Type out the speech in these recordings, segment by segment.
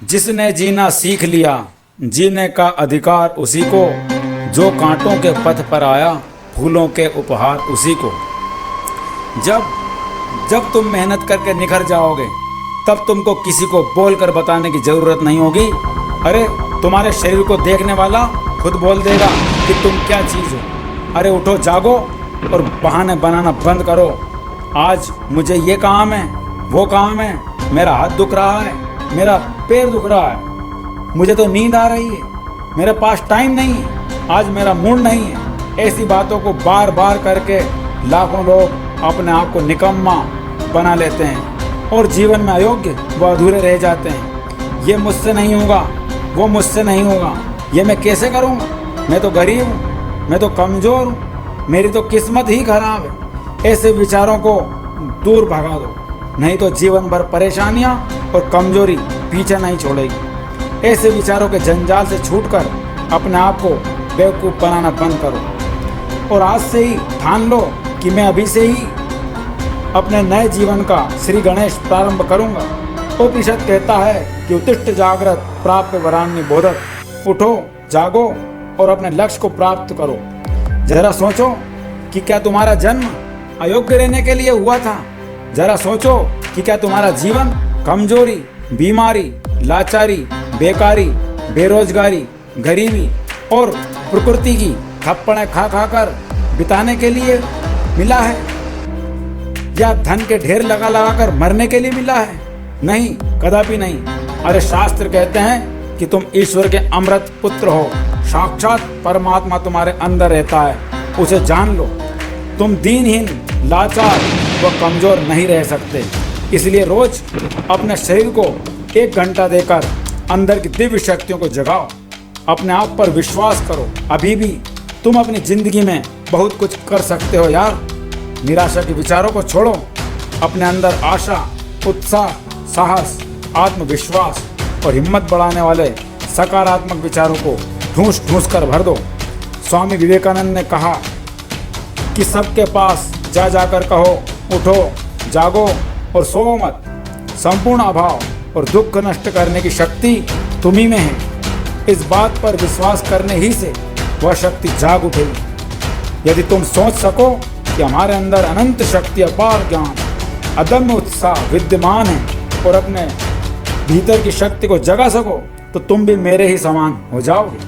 जिसने जीना सीख लिया, जीने का अधिकार उसी को, जो कांटों के पथ पर आया, फूलों के उपहार उसी को। जब जब तुम मेहनत करके निखर जाओगे, तब तुमको किसी को बोल कर बताने की जरूरत नहीं होगी। अरे तुम्हारे शरीर को देखने वाला खुद बोल देगा कि तुम क्या चीज़ हो। अरे उठो, जागो और बहाने बनाना बंद करो। आज मुझे ये काम है, वो काम है, मेरा हाथ दुख रहा है, मेरा पैर दुख रहा है, मुझे तो नींद आ रही है, मेरे पास टाइम नहीं है, आज मेरा मूड नहीं है। ऐसी बातों को बार बार करके लाखों लोग अपने आप को निकम्मा बना लेते हैं और जीवन में अयोग्य व अधूरे रह जाते हैं। ये मुझसे नहीं होगा, वो मुझसे नहीं होगा, ये मैं कैसे करूँगा, मैं तो गरीब हूँ, मैं तो कमज़ोर हूँ, मेरी तो किस्मत ही खराब है। ऐसे विचारों को दूर भगा दो, नहीं तो जीवन भर परेशानियाँ और कमजोरी पीछे नहीं छोड़ेगी। ऐसे विचारों के जंजाल से छूटकर अपने आप को बेवकूफ़ बनाना बंद करो और आज से ही ठान लो कि मैं अभी से ही अपने नए जीवन का श्री गणेश प्रारंभ करूंगा। उपनिषद कहता है कि उत्तिष्ठ जागृत प्राप्त वरान्य बोधक। उठो, जागो और अपने लक्ष्य को प्राप्त करो। जरा सोचो कि क्या तुम्हारा जन्म अयोग्य रहने के लिए हुआ था? जरा सोचो कि क्या तुम्हारा जीवन कमजोरी, बीमारी, लाचारी, बेकारी, बेरोजगारी, गरीबी और प्रकृति की थप्पड़ें खा खा कर बिताने के लिए मिला है, या धन के ढेर लगा लगा कर मरने के लिए मिला है? नहीं, कदापि नहीं। अरे शास्त्र कहते हैं कि तुम ईश्वर के अमृत पुत्र हो, साक्षात परमात्मा तुम्हारे अंदर रहता है, उसे जान लो। तुम दीनहीन, लाचार व कमजोर नहीं रह सकते। इसलिए रोज अपने शरीर को 1 घंटा देकर अंदर की दिव्य शक्तियों को जगाओ। अपने आप पर विश्वास करो, अभी भी तुम अपनी जिंदगी में बहुत कुछ कर सकते हो यार। निराशा के विचारों को छोड़ो, अपने अंदर आशा, उत्साह, साहस, आत्मविश्वास और हिम्मत बढ़ाने वाले सकारात्मक विचारों को ढूंढ ढूंढ कर भर दो। स्वामी विवेकानंद ने कहा कि सबके पास जा जाकर कहो, उठो, जागो और सो मत। संपूर्ण अभाव और दुख नष्ट करने की शक्ति तुम्ही में है। इस बात पर विश्वास करने ही से वह शक्ति जाग उठेगी। यदि तुम सोच सको कि हमारे अंदर अनंत शक्ति, अपार ज्ञान, अदम्य उत्साह विद्यमान है और अपने भीतर की शक्ति को जगा सको, तो तुम भी मेरे ही समान हो जाओगे।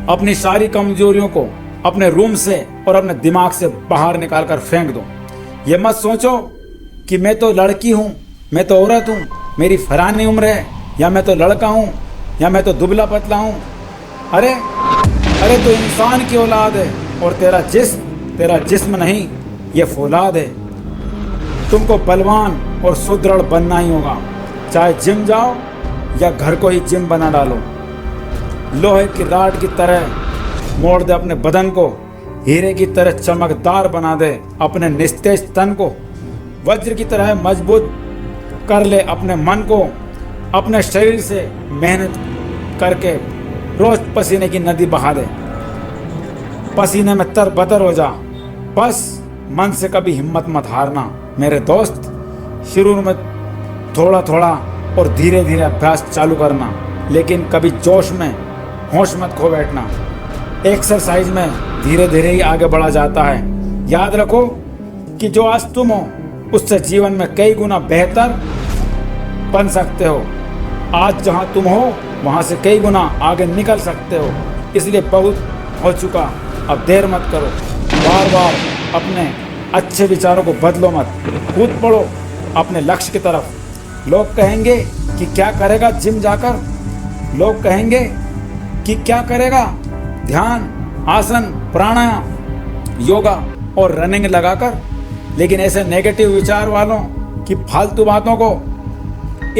अपनी सारी कमजोरियों को अपने रूम से और अपने दिमाग से बाहर निकाल कर फेंक दो। ये मत सोचो कि मैं तो लड़की हूँ, मैं तो औरत हूँ, मेरी फलानी उम्र है, या मैं तो लड़का हूँ, या मैं तो दुबला पतला हूँ। अरे तो इंसान की औलाद है और तेरा जिस्म नहीं, ये फौलाद है। तुमको बलवान और सुदृढ़ बनना ही होगा, चाहे जिम जाओ या घर को ही जिम बना डालो। लोहे की राड की तरह मोड़ दे अपने बदन को, हीरे की तरह चमकदार बना दे अपने निस्तेज तन को, वज्र की तरह मजबूत कर ले अपने मन को। अपने शरीर से मेहनत करके रोज पसीने की नदी बहा दे, पसीने में तरबतर हो जा। बस मन से कभी हिम्मत मत हारना मेरे दोस्त। शुरू में थोड़ा थोड़ा और धीरे धीरे अभ्यास चालू करना, लेकिन कभी जोश में होश मत खो बैठना। एक्सरसाइज में धीरे धीरे ही आगे बढ़ा जाता है। याद रखो कि जो आज तुम हो, उससे जीवन में कई गुना बेहतर बन सकते हो। आज जहाँ तुम हो, वहाँ से कई गुना आगे निकल सकते हो। इसलिए बहुत हो चुका, अब देर मत करो। बार बार अपने अच्छे विचारों को बदलो मत, कूद पड़ो अपने लक्ष्य की तरफ। लोग कहेंगे कि क्या करेगा जिम जाकर, लोग कहेंगे कि क्या करेगा ध्यान, आसन, प्राणायाम, योगा और रनिंग लगाकर। लेकिन ऐसे नेगेटिव विचार वालों की फालतू बातों को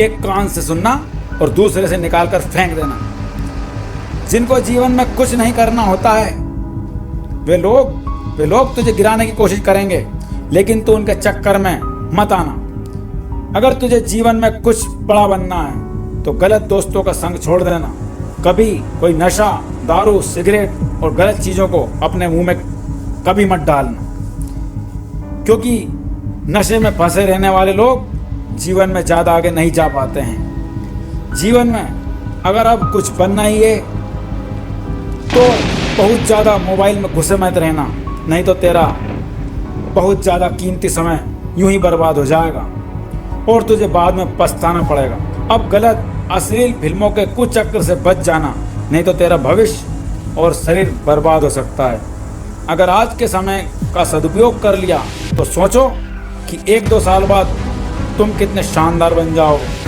एक कान से सुनना और दूसरे से निकालकर फेंक देना। जिनको जीवन में कुछ नहीं करना होता है, वे लोग तुझे गिराने की कोशिश करेंगे, लेकिन तू उनके चक्कर में मत आना। अगर तुझे जीवन में कुछ बड़ा बनना है तो गलत दोस्तों का संग छोड़ देना। कभी कोई नशा, दारू, सिगरेट और गलत चीज़ों को अपने मुंह में कभी मत डालना, क्योंकि नशे में फंसे रहने वाले लोग जीवन में ज़्यादा आगे नहीं जा पाते हैं। जीवन में अगर अब कुछ बनना ही है तो बहुत ज़्यादा मोबाइल में घुसे मत रहना, नहीं तो तेरा बहुत ज़्यादा कीमती समय यूं ही बर्बाद हो जाएगा और तुझे बाद में पछताना पड़ेगा। अब गलत अश्लील फिल्मों के कुचक्र से बच जाना, नहीं तो तेरा भविष्य और शरीर बर्बाद हो सकता है। अगर आज के समय का सदुपयोग कर लिया तो सोचो कि 1-2 साल बाद तुम कितने शानदार बन जाओगे।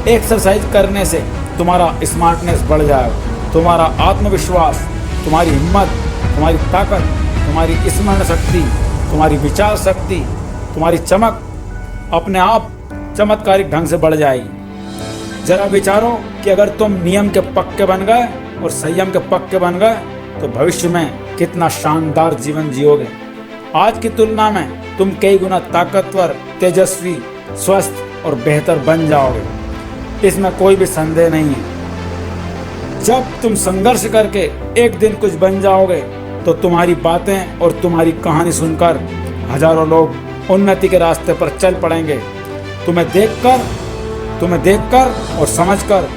एक्सरसाइज करने से तुम्हारा स्मार्टनेस बढ़ जाएगा, तुम्हारा आत्मविश्वास, तुम्हारी हिम्मत, तुम्हारी ताकत, तुम्हारी स्मरण शक्ति, तुम्हारी विचार शक्ति, तुम्हारी चमक अपने आप चमत्कारिक ढंग से बढ़ जाएगी। जरा विचारो कि अगर तुम नियम के पक्के बन गए और संयम के पक्के बन गए तो भविष्य में कितना शानदार जीवन जियोगे। आज की तुलना में तुम कई गुना ताकतवर, तेजस्वी, स्वस्थ और बेहतर बन जाओगे, इसमें कोई भी संदेह नहीं है। जब तुम संघर्ष करके एक दिन कुछ बन जाओगे तो तुम्हारी बातें और तुम्हारी कहानी सुनकर हजारों लोग उन्नति के रास्ते पर चल पड़ेंगे। तुम्हें देखकर और समझकर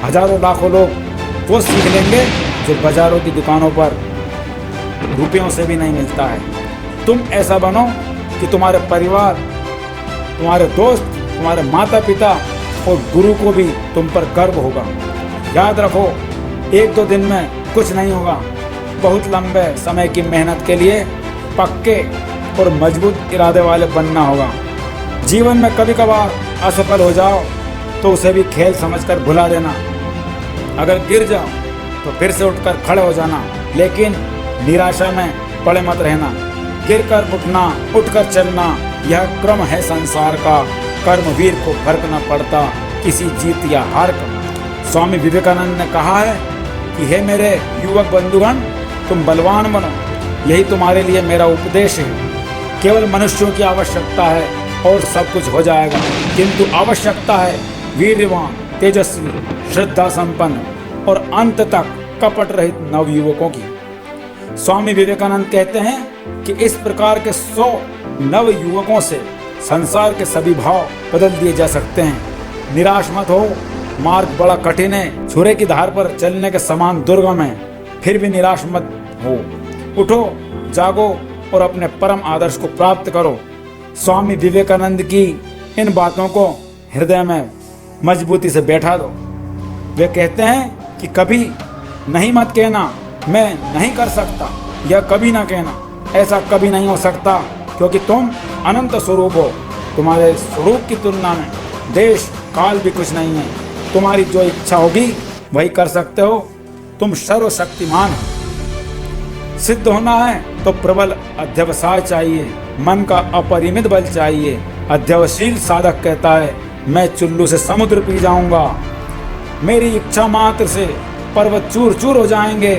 हजारों लाखों लोग वो सीख लेंगे जो बाजारों की दुकानों पर रुपयों से भी नहीं मिलता है। तुम ऐसा बनो कि तुम्हारे परिवार, तुम्हारे दोस्त, तुम्हारे माता पिता और गुरु को भी तुम पर गर्व होगा। याद रखो, 1-2 दिन में कुछ नहीं होगा। बहुत लंबे समय की मेहनत के लिए पक्के और मजबूत इरादे वाले बनना होगा। जीवन में कभी कभार असफल हो जाओ तो उसे भी खेल समझकर भुला देना। अगर गिर जाओ तो फिर से उठकर खड़े हो जाना, लेकिन निराशा में पड़े मत रहना। गिरकर उठना, उठकर चलना, यह क्रम है संसार का। कर्मवीर को फर्क न पड़ता किसी जीत या हार का। स्वामी विवेकानंद ने कहा है कि हे मेरे युवक बंधुगण, तुम बलवान बनो, यही तुम्हारे लिए मेरा उपदेश है। केवल मनुष्यों की आवश्यकता है और सब कुछ हो जाएगा, किंतु आवश्यकता है वीरवान, तेजस्वी, श्रद्धा संपन्न और अंत तक कपट रहित नवयुवकों की। स्वामी विवेकानंद कहते हैं कि इस प्रकार के 100 नवयुवकों से संसार के सभी भाव बदल दिए जा सकते हैं। निराश मत हो, मार्ग बड़ा कठिन है, छुरे की धार पर चलने के समान दुर्गम है, फिर भी निराश मत हो। उठो, जागो और अपने परम आदर्श को प्राप्त करो। स्वामी विवेकानंद की इन बातों को हृदय में मजबूती से बैठा दो। वे कहते हैं कि कभी नहीं मत कहना मैं नहीं कर सकता, यह कभी ना कहना, ऐसा कभी नहीं हो सकता, क्योंकि तुम अनंत स्वरूप हो। तुम्हारे स्वरूप की तुलना में देश काल भी कुछ नहीं है। तुम्हारी जो इच्छा होगी वही कर सकते हो। तुम सर्वशक्तिमान हो। सिद्ध होना है तो प्रबल अध्यवसाय चाहिए, मन का अपरिमित बल चाहिए। अध्यवशील साधक कहता है, मैं चुल्लू से समुद्र पी जाऊंगा, मेरी इच्छा मात्र से पर्वत चूर चूर हो जाएंगे।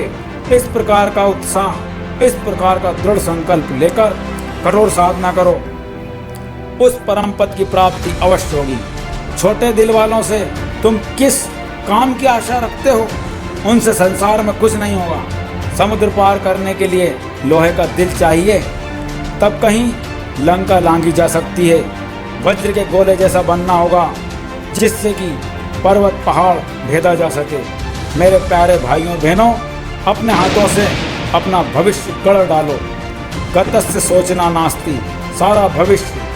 इस प्रकार का उत्साह, इस प्रकार का दृढ़ संकल्प लेकर कठोर साधना करो, उस परम पद की प्राप्ति अवश्य होगी। छोटे दिल वालों से तुम किस काम की आशा रखते हो? उनसे संसार में कुछ नहीं होगा। समुद्र पार करने के लिए लोहे का दिल चाहिए, तब कहीं लंका लांघी जा सकती है। वज्र के गोले जैसा बनना होगा, जिससे कि पर्वत पहाड़ भेदा जा सके। मेरे प्यारे भाइयों बहनों, अपने हाथों से अपना भविष्य गढ़ डालो। गतस्य सोचना नास्ति, सारा भविष्य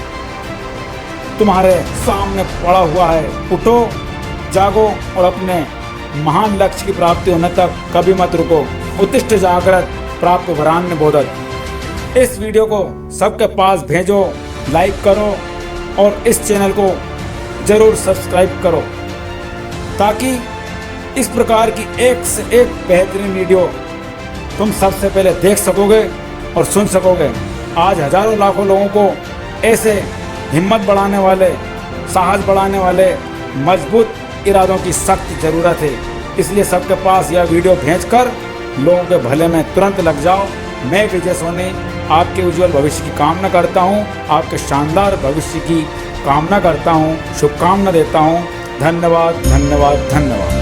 तुम्हारे सामने पड़ा हुआ है। उठो, जागो और अपने महान लक्ष्य की प्राप्ति होने तक कभी मत रुको। उत्तिष्ठ जागृत प्राप्त वरान्य बोधत। इस वीडियो को सबके पास भेजो, लाइक करो और इस चैनल को जरूर सब्सक्राइब करो, ताकि इस प्रकार की एक से एक बेहतरीन वीडियो तुम सबसे पहले देख सकोगे और सुन सकोगे। आज हजारों लाखों लोगों को ऐसे हिम्मत बढ़ाने वाले, साहस बढ़ाने वाले, मजबूत इरादों की सख्त ज़रूरत है। इसलिए सबके पास यह वीडियो भेजकर लोगों के भले में तुरंत लग जाओ। मैं विजय सोनी आपके उज्जवल भविष्य की कामना करता हूँ, आपके शानदार भविष्य की कामना करता हूँ, शुभकामना देता हूँ। धन्यवाद, धन्यवाद, धन्यवाद।